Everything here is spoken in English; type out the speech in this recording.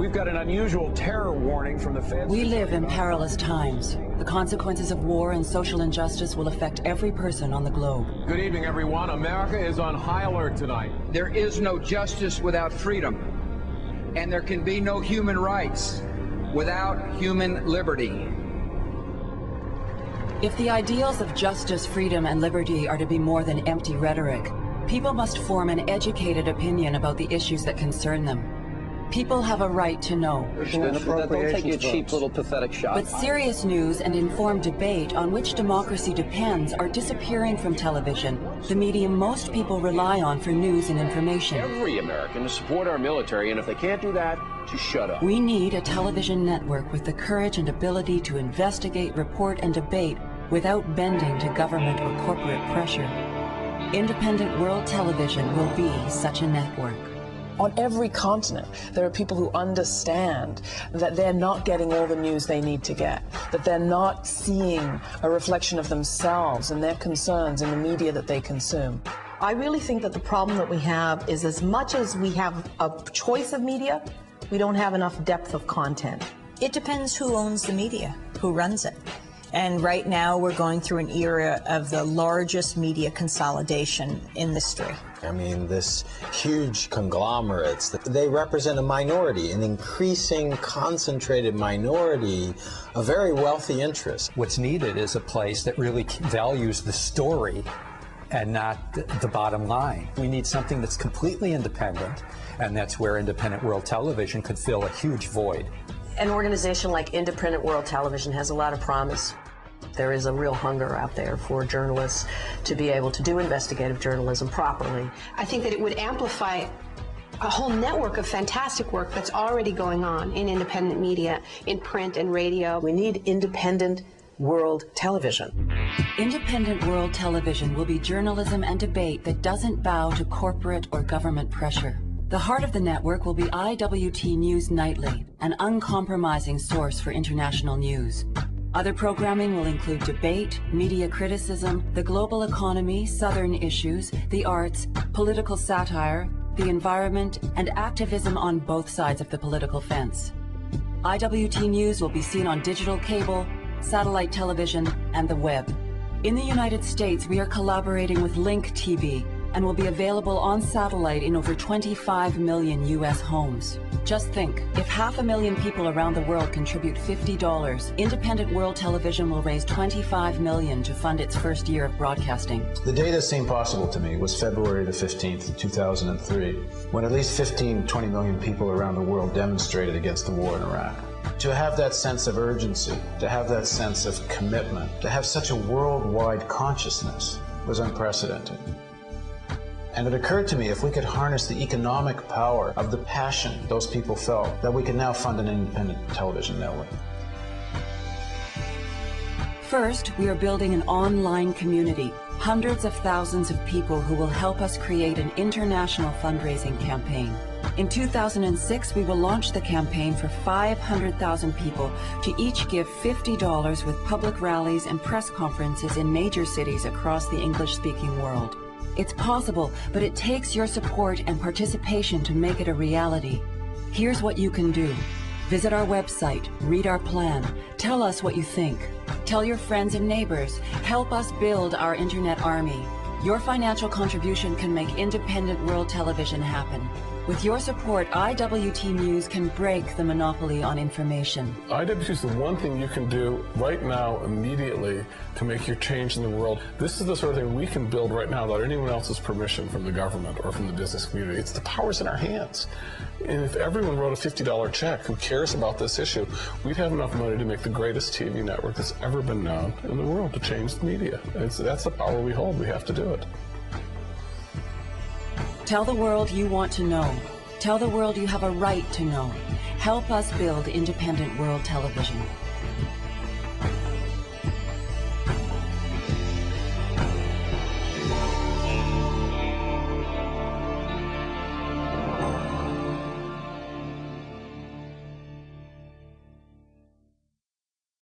We've got an unusual terror warning from the feds. We live in perilous times. The consequences of war and social injustice will affect every person on the globe. Good evening, everyone. America is on high alert tonight. There is no justice without freedom, and there can be no human rights without human liberty. If the ideals of justice, freedom, and liberty are to be more than empty rhetoric, people must form an educated opinion about the issues that concern them. People have a right to know. Don't take your cheap little pathetic shot. But serious news and informed debate on which democracy depends are disappearing from television, the medium most people rely on for news and information. Every American to support our military, and if they can't do that, to shut up. We need a television network with the courage and ability to investigate, report, and debate without bending to government or corporate pressure. Independent World Television will be such a network. On every continent, there are people who understand that they're not getting all the news they need to get, that they're not seeing a reflection of themselves and their concerns in the media that they consume. I really think that the problem that we have is, as much as we have a choice of media, we don't have enough depth of content. It depends who owns the media, who runs it. And right now we're going through an era of the largest media consolidation in history. I mean, this huge conglomerates, they represent a minority, an increasing concentrated minority, a very wealthy interest. What's needed is a place that really values the story and not the bottom line. We need something that's completely independent, and that's where Independent World Television could fill a huge void. An organization like Independent World Television has a lot of promise. There is a real hunger out there for journalists to be able to do investigative journalism properly. I think that it would amplify a whole network of fantastic work that's already going on in independent media, in print and radio. We need Independent World Television. Independent World Television will be journalism and debate that doesn't bow to corporate or government pressure. The heart of the network will be IWT News Nightly, an uncompromising source for international news. Other programming will include debate, media criticism, the global economy, Southern issues, the arts, political satire, the environment, and activism on both sides of the political fence. IWT News will be seen on digital cable, satellite television, and the web. In the United States, we are collaborating with Link TV and will be available on satellite in over 25 million U.S. homes. Just think, if 500,000 people around the world contribute $50, Independent World Television will raise $25 million to fund its first year of broadcasting. The day that seemed possible to me was February the 15th, 2003, when at least 20 million people around the world demonstrated against the war in Iraq. To have that sense of urgency, to have that sense of commitment, to have such a worldwide consciousness was unprecedented. And it occurred to me, if we could harness the economic power of the passion those people felt, that we could now fund an independent television network. First, we are building an online community, hundreds of thousands of people who will help us create an international fundraising campaign. In 2006, we will launch the campaign for 500,000 people to each give $50 with public rallies and press conferences in major cities across the English-speaking world. It's possible, but it takes your support and participation to make it a reality. Here's what you can do. Visit our website, read our plan, tell us what you think. Tell your friends and neighbors. Help us build our internet army. Your financial contribution can make Independent World Television happen. With your support, IWT News can break the monopoly on information. IWT is the one thing you can do right now, immediately, to make your change in the world. This is the sort of thing we can build right now without anyone else's permission from the government or from the business community. It's the power's in our hands. And if everyone wrote a $50 check who cares about this issue, we'd have enough money to make the greatest TV network that's ever been known in the world, to change the media. That's the power we hold. We have to do it. Tell the world you want to know. Tell the world you have a right to know. Help us build Independent World Television.